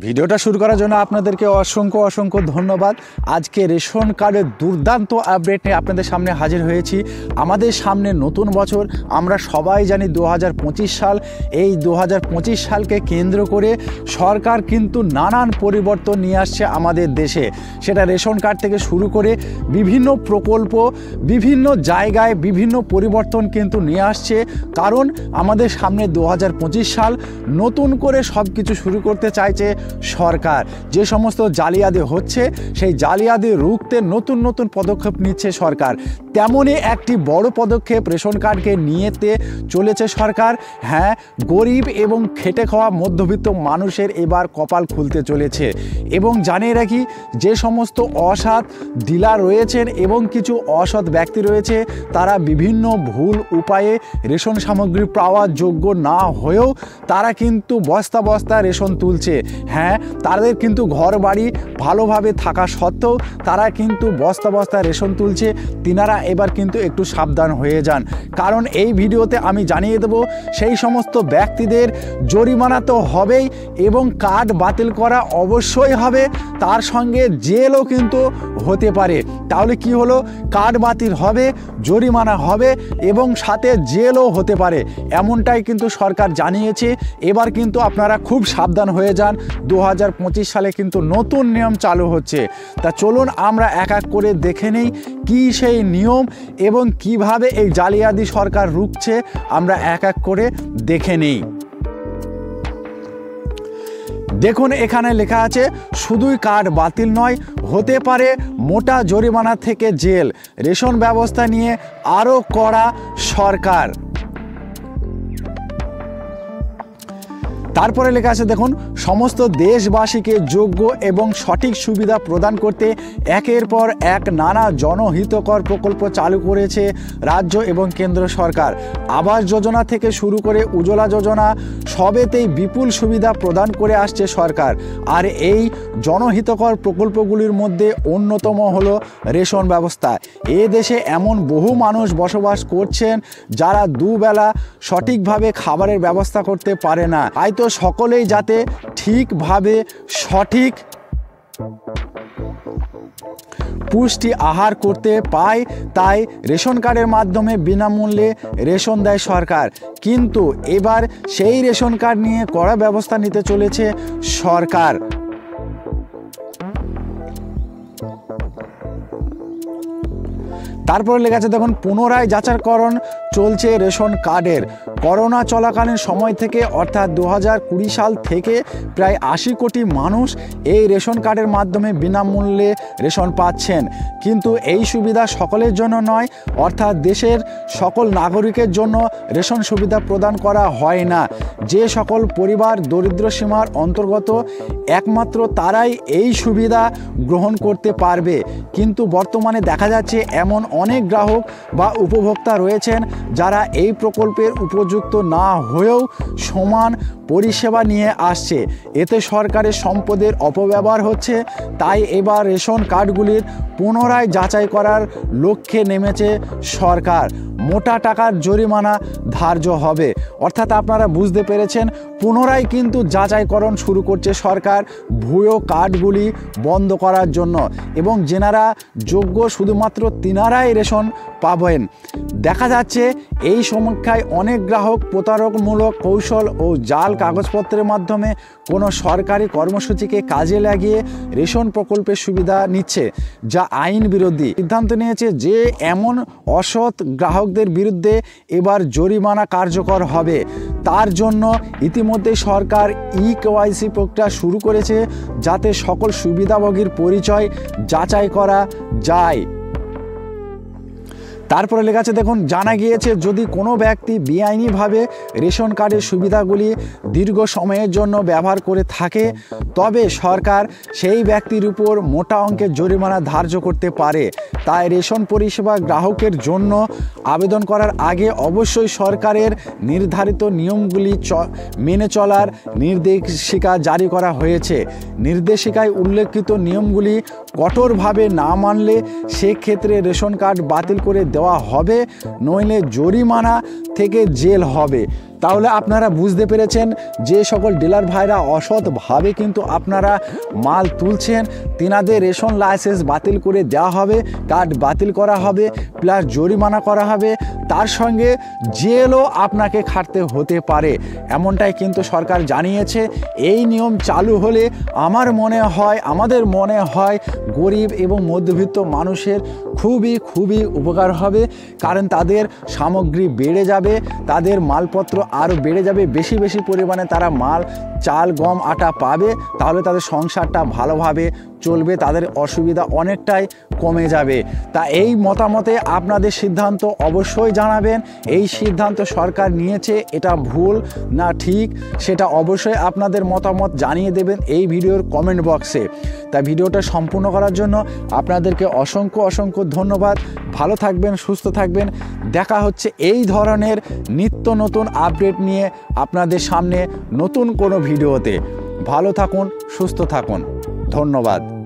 ভিডিওটা শুরু করার জন্য আপনাদেরকে অসংখ্য অসংখ্য ধন্যবাদ। আজকে রেশন কার্ডের দুর্দান্ত আপডেট নিয়ে আপনাদের সামনে হাজির হয়েছি। আমাদের সামনে নতুন বছর, আমরা সবাই জানি 2025 সাল। এই 2025 সালকে কেন্দ্র করে সরকার কিন্তু নানান পরিবর্তন নিয়ে আসছে আমাদের দেশে। সেটা রেশন কার্ড থেকে শুরু করে বিভিন্ন প্রকল্প, বিভিন্ন জায়গায় বিভিন্ন পরিবর্তন কিন্তু নিয়ে আসছে। কারণ আমাদের সামনে 2025 সাল, নতুন করে সব কিছু শুরু করতে চাইছে সরকার। যে সমস্ত জালিয়াতি হচ্ছে সেই জালিয়াতি রুখতে নতুন নতুন পদক্ষেপ নিচ্ছে সরকার। তেমনই একটি বড় পদক্ষেপ রেশন কার্ডকে নিয়েতে চলেছে সরকার। হ্যাঁ, গরিব এবং খেটে খাওয়া মধ্যবিত্ত মানুষের এবার কপাল খুলতে চলেছে। এবং জানিয়ে রাখি, যে সমস্ত অসৎ ডিলার রয়েছেন এবং কিছু অসৎ ব্যক্তি রয়েছে, তারা বিভিন্ন ভুল উপায়ে রেশন সামগ্রী পাওয়ার যোগ্য না হয়েও তারা কিন্তু বস্তা বস্তা রেশন তুলছে। হ্যাঁ, তাদের কিন্তু ঘর বাড়ি ভালোভাবে থাকা সত্ত্বেও তারা কিন্তু বস্তা বস্তা রেশন তুলছে। তিনারা এবার কিন্তু একটু সাবধান হয়ে যান। কারণ এই ভিডিওতে আমি জানিয়ে দেব, সেই সমস্ত ব্যক্তিদের জরিমানা তো হবেই এবং কার্ড বাতিল করা অবশ্যই হবে, তার সঙ্গে জেলও কিন্তু হতে পারে। তাহলে কি হলো, কার্ড বাতিল হবে, জরিমানা হবে এবং সাথে জেলও হতে পারে, এমনটাই কিন্তু সরকার জানিয়েছে। এবার কিন্তু আপনারা খুব সাবধান হয়ে যান। 2025 সালে কিন্তু নতুন নিয়ম চালু হচ্ছে। তা চলুন আমরা এক এক করে দেখে নেই কি সেই নিয়ম এবং কিভাবে এই জালিয়াতি সরকার রুখছে, আমরা এক এক করে দেখে নেই। দেখুন, এখানে লেখা আছে শুধুই কার্ড বাতিল নয়, হতে পারে মোটা জরিমানা থেকে জেল। রেশন ব্যবস্থা নিয়ে আরও কড়া সরকার। তারপরে লেখা আছে দেখুন, সমস্ত দেশবাসীকে যোগ্য এবং সঠিক সুবিধা প্রদান করতে একের পর এক নানা জনহিতকর প্রকল্প চালু করেছে রাজ্য এবং কেন্দ্র সরকার। আবাস যোজনা থেকে শুরু করে উজ্জ্বলা যোজনা, সবেতেই বিপুল সুবিধা প্রদান করে আসছে সরকার। আর এই জনহিতকর প্রকল্পগুলির মধ্যে অন্যতম হলো রেশন ব্যবস্থা। এ দেশে এমন বহু মানুষ বসবাস করছেন যারা দুবেলা সঠিকভাবে খাবারের ব্যবস্থা করতে পারে না। তাই তো সকলেই যাতে ঠিকভাবে সঠিক পুষ্টি আহার করতে পায়, তাই রেশন কার্ডের মাধ্যমে বিনামূল্যে রেশন দেয় সরকার। কিন্তু এবার সেই রেশন কার্ড নিয়ে কড়া ব্যবস্থা নিতে চলেছে সরকার। তারপরে লেখা আছে দেখুন, পুনরায় যাচাইকরণ চলছে রেশন কার্ডের। করোনা চলাকালীন সময় থেকে অর্থাৎ 2020 সাল থেকে প্রায় 80 কোটি মানুষ এই রেশন কার্ডের মাধ্যমে বিনামূল্যে রেশন পাচ্ছেন। কিন্তু এই সুবিধা সকলের জন্য নয়, অর্থাৎ দেশের সকল নাগরিকের জন্য রেশন সুবিধা প্রদান করা হয় না। যে সকল পরিবার দরিদ্র সীমার অন্তর্গত, একমাত্র তারাই এই সুবিধা গ্রহণ করতে পারবে। কিন্তু বর্তমানে দেখা যাচ্ছে এমন অনেক গ্রাহক বা উপভোক্তা রয়েছেন যারা এই প্রকল্পের উপযুক্ত না হয়েও সমান পরিষেবা নিয়ে আসছে। এতে সরকারের সম্পদের অপব্যবহার হচ্ছে। তাই এবার রেশন কার্ডগুলির পুনরায় যাচাই করার লক্ষ্যে নেমেছে সরকার। মোটা টাকার জরিমানা ধার্য হবে। অর্থাৎ আপনারা বুঝতে পেরেছেন, পুনরায় কিন্তু যাচাইকরণ শুরু করছে সরকার ভুয়ো কার্ডগুলি বন্ধ করার জন্য। এবং যেনারা যোগ্য শুধুমাত্র তিনারাই রেশন পাবেন। দেখা যাচ্ছে এই সমীক্ষায় অনেক গ্রাহক প্রতারকমূলক কৌশল ও জাল কাগজপত্রের মাধ্যমে কোনো সরকারি কর্মসূচিকে কাজে লাগিয়ে রেশন প্রকল্পের সুবিধা নিচ্ছে, যা আইন বিরোধী। সিদ্ধান্ত নিয়েছে যে এমন অসৎ গ্রাহকদের বিরুদ্ধে এবার জরিমানা কার্যকর হবে। তার জন্য ইতিমধ্যে সরকার KYC প্রক্রিয়া শুরু করেছে, যাতে সকল সুবিধাভোগীর পরিচয় যাচাই করা যায়। তারপরে লেখা আছে দেখুন, জানা গিয়েছে যদি কোনো ব্যক্তি বেআইনিভাবে রেশন কার্ডের সুবিধাগুলি দীর্ঘ সময়ের জন্য ব্যবহার করে থাকে, তবে সরকার সেই ব্যক্তির উপর মোটা অঙ্কের জরিমানা ধার্য করতে পারে। তাই রেশন পরিষেবা গ্রাহকের জন্য আবেদন করার আগে অবশ্যই সরকারের নির্ধারিত নিয়মগুলি মেনে চলার নির্দেশিকা জারি করা হয়েছে। নির্দেশিকায় উল্লেখিত নিয়মগুলি কঠোরভাবে না মানলে সেক্ষেত্রে রেশন কার্ড বাতিল করে দেওয়া হবে, নইলে জরিমানা থেকে জেল হবে। তাহলে আপনারা বুঝতে পেরেছেন যে সকল ডিলার ভাইরা অসৎভাবে কিন্তু আপনারা মাল তুলছেন, তিনাদের রেশন লাইসেন্স বাতিল করে দেওয়া হবে, কার্ড বাতিল করা হবে, প্লাস জরিমানা করা হবে, তার সঙ্গে জেলও আপনাকে খাটতে হতে পারে, এমনটাই কিন্তু সরকার জানিয়েছে। এই নিয়ম চালু হলে আমাদের মনে হয় গরিব এবং মধ্যবিত্ত মানুষের খুবই উপকার হবে, কারণ তাদের সামগ্রী বেড়ে যাবে, তাদের মালপত্র আরও বেড়ে যাবে, বেশি পরিমাণে তারা মাল, চাল, গম, আটা পাবে, তাহলে তাদের সংসারটা ভালোভাবে চলবে, তাদের অসুবিধা অনেকটাই কমে যাবে। তা এই মতামতে আপনাদের সিদ্ধান্ত অবশ্যই জানাবেন। এই সিদ্ধান্ত সরকার নিয়েছে, এটা ভুল না ঠিক সেটা অবশ্যই আপনাদের মতামত জানিয়ে দেবেন এই ভিডিওর কমেন্ট বক্সে। তা ভিডিওটা সম্পূর্ণ করার জন্য আপনাদেরকে অসংখ্য ধন্যবাদ। ভালো থাকবেন, সুস্থ থাকবেন। দেখা হচ্ছে এই ধরনের নিত্য নতুন আপডেট নিয়ে আপনাদের সামনে নতুন কোনো ভিডিওতে। ভালো থাকুন, সুস্থ থাকুন। ধন্যবাদ।